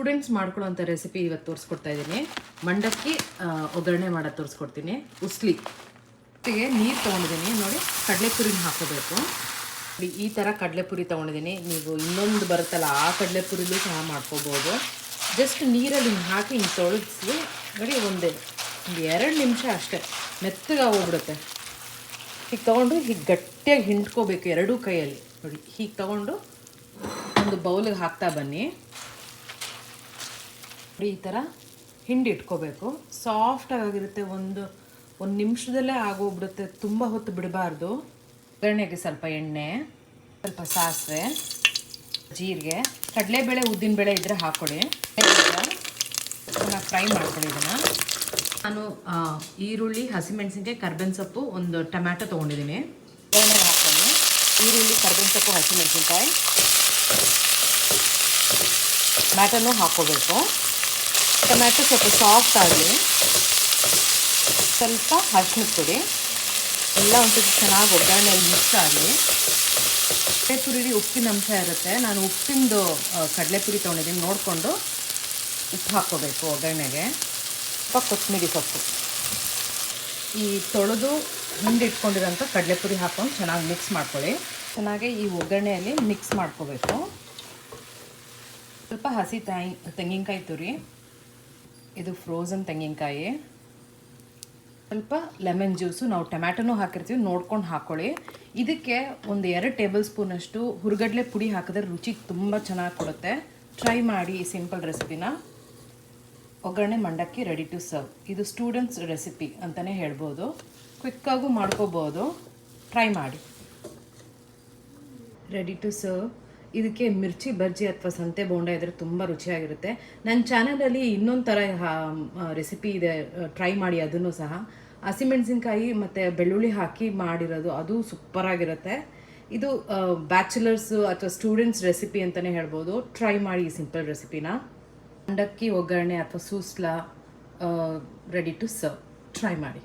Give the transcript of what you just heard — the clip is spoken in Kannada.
ಸ್ಟೂಡೆಂಟ್ಸ್ ಮಾಡ್ಕೊಳ್ಳೋಂಥ ರೆಸಿಪಿ ಇವತ್ತು ತೋರಿಸ್ಕೊಡ್ತಾ ಇದ್ದೀನಿ. ಮಂಡಕ್ಕಿ ಒಗ್ಗರಣೆ ಮಾಡೋದು ತೋರಿಸ್ಕೊಡ್ತೀನಿ. ಉಸ್ಲಿಗೆ ನೀರು ತೊಗೊಂಡಿದ್ದೀನಿ ನೋಡಿ, ಕಡಲೆಪುರಿನ ಹಾಕೋಬೇಕು. ಈ ಥರ ಕಡಲೆಪುರಿ ತೊಗೊಂಡಿದ್ದೀನಿ. ನೀವು ಇನ್ನೊಂದು ಬರುತ್ತಲ್ಲ ಆ ಕಡಲೆಪುರಿಲೂ ಸಹ ಮಾಡ್ಕೋಬೋದು. ಜಸ್ಟ್ ನೀರಲ್ಲಿ ಹಿಂಗೆ ಹಾಕಿ ಹಿಂಗೆ ತೊಳೆಸಿ ನೋಡಿ, ಒಂದು 2 ನಿಮಿಷ ಅಷ್ಟೇ ಮೆತ್ತಗೆ ಹೋಗ್ಬಿಡುತ್ತೆ. ಹೀಗೆ ತೊಗೊಂಡು ಹೀಗೆ ಗಟ್ಟಿಯಾಗಿ ಹಿಂಡ್ಕೋಬೇಕು ಎರಡೂ ಕೈಯಲ್ಲಿ. ನೋಡಿ ಹೀಗೆ ತೊಗೊಂಡು ಒಂದು ಬೌಲಿಗೆ ಹಾಕ್ತಾ ಬನ್ನಿ. ಈ ಥರ ಹಿಂಡಿಟ್ಕೋಬೇಕು. ಸಾಫ್ಟಾಗಿರುತ್ತೆ. ಒಂದು ನಿಮಿಷದಲ್ಲೇ ಆಗೋಗ್ಬಿಡುತ್ತೆ. ತುಂಬ ಹೊತ್ತು ಬಿಡಬಾರ್ದು. ಒಗ್ಗರಣೆಗೆ ಸ್ವಲ್ಪ ಎಣ್ಣೆ, ಸ್ವಲ್ಪ ಸಾಸಿವೆ, ಜೀರಿಗೆ, ಕಡಲೆಬೇಳೆ, ಉದ್ದಿನಬೇಳೆ ಇದ್ದರೆ ಹಾಕ್ಕೊಡಿ. ಫ್ರೈ ಮಾಡ್ಕೊಳ್ಳಿ ಇದನ್ನು. ನಾನು ಈರುಳ್ಳಿ, ಹಸಿಮೆಣಸಿನ್ಕಾಯಿ, ಕರ್ಬೇವಿನ ಸೊಪ್ಪು, ಒಂದು ಟೊಮ್ಯಾಟೊ ತೊಗೊಂಡಿದ್ದೀನಿ. ಒಗ್ಗರಣೆಗೆ ಹಾಕ್ಕೊಳ್ಳಿ. ಈರುಳ್ಳಿ, ಕರ್ಬೇವಿನ ಸೊಪ್ಪು, ಹಸಿಮೆಣಸಿನ್ಕಾಯಿ, ಟೊಮ್ಯಾಟೊನೂ ಹಾಕ್ಕೋಬೇಕು. ಟೊಮ್ಯಾಟೊ ಸ್ವಲ್ಪ ಸಾಫ್ಟ್ ಆಗಲಿ. ಸ್ವಲ್ಪ ಅರಿಶಿಣದ ಪುಡಿ ಎಲ್ಲ ಒಂದ್ಸತಿ ಚೆನ್ನಾಗಿ ಒಗ್ಗರಣೆಯಲ್ಲಿ ಮಿಕ್ಸ್ ಆಗಲಿ. ಕಡಲೆಪುರಿ ಉಪ್ಪಿನ ಅಂಶ ಇರುತ್ತೆ. ನಾನು ಉಪ್ಪಿಂದು ಕಡಲೆಪುರಿ ತೊಗೊಂಡಿದ್ದೀನಿ. ನೋಡಿಕೊಂಡು ಉಪ್ಪು ಹಾಕ್ಕೋಬೇಕು ಒಗ್ಗರಣೆಗೆ. ಸ್ವಲ್ಪ ಕೊತ್ತಂಬರಿ ಸೊಪ್ಪು, ಈ ತೊಳೆದು ಹಿಂಡಿಟ್ಕೊಂಡಿರೋಂಥ ಕಡಲೆಪುರಿ ಹಾಕ್ಕೊಂಡು ಚೆನ್ನಾಗಿ ಮಿಕ್ಸ್ ಮಾಡ್ಕೊಳ್ಳಿ. ಚೆನ್ನಾಗಿ ಈ ಒಗ್ಗರಣೆಯಲ್ಲಿ ಮಿಕ್ಸ್ ಮಾಡ್ಕೋಬೇಕು. ಸ್ವಲ್ಪ ಹಸಿ ತೆಂಗಿನಕಾಯಿ ತುರಿ, ಇದು ಫ್ರೋಝನ್ ತೆಂಗಿನಕಾಯಿ, ಸ್ವಲ್ಪ ಲೆಮನ್ ಜ್ಯೂಸು. ನಾವು ಟೊಮ್ಯಾಟೊನೂ ಹಾಕಿರ್ತೀವಿ, ನೋಡ್ಕೊಂಡು ಹಾಕ್ಕೊಳ್ಳಿ. ಇದಕ್ಕೆ ಒಂದು 2 ಟೇಬಲ್ ಸ್ಪೂನಷ್ಟು ಹುರ್ಗಡ್ಲೆ ಪುಡಿ ಹಾಕಿದ್ರೆ ರುಚಿ ತುಂಬ ಚೆನ್ನಾಗಿ ಕೊಡುತ್ತೆ. ಟ್ರೈ ಮಾಡಿ ಈ ಸಿಂಪಲ್ ರೆಸಿಪಿನ. ಒಗ್ಗರಣೆ ಮಂಡಕ್ಕಿ ರೆಡಿ ಟು ಸರ್ವ್. ಇದು ಸ್ಟೂಡೆಂಟ್ಸ್ ರೆಸಿಪಿ ಅಂತಲೇ ಹೇಳ್ಬೋದು. ಕ್ವಿಕ್ಕಾಗೂ ಮಾಡ್ಕೋಬೋದು. ಟ್ರೈ ಮಾಡಿ. Ready to serve. ಇದಕ್ಕೆ ಮಿರ್ಚಿ ಬಜ್ಜಿ ಅಥವಾ ಸಂತೆ ಬೋಂಡ ಇದ್ದರೆ ತುಂಬ ರುಚಿಯಾಗಿರುತ್ತೆ. ನನ್ನ ಚಾನಲಲ್ಲಿ ಇನ್ನೊಂದು ಥರ ರೆಸಿಪಿ ಇದೆ, ಟ್ರೈ ಮಾಡಿ ಅದನ್ನು ಸಹ. ಹಸಿಮೆಣಸಿನ್ಕಾಯಿ ಮತ್ತು ಬೆಳ್ಳುಳ್ಳಿ ಹಾಕಿ ಮಾಡಿರೋದು, ಅದು ಸೂಪರಾಗಿರುತ್ತೆ. ಇದು ಬ್ಯಾಚುಲರ್ಸು ಅಥವಾ ಸ್ಟೂಡೆಂಟ್ಸ್ ರೆಸಿಪಿ ಅಂತಲೇ ಹೇಳ್ಬೋದು. ಟ್ರೈ ಮಾಡಿ ಈ ಸಿಂಪಲ್ ರೆಸಿಪಿನ. ಮಂಡಕ್ಕಿ ಒಗ್ಗರಣೆ ಅಥವಾ ಸೂಸ್ಲಾ ರೆಡಿ ಟು ಸರ್ವ್. ಟ್ರೈ ಮಾಡಿ.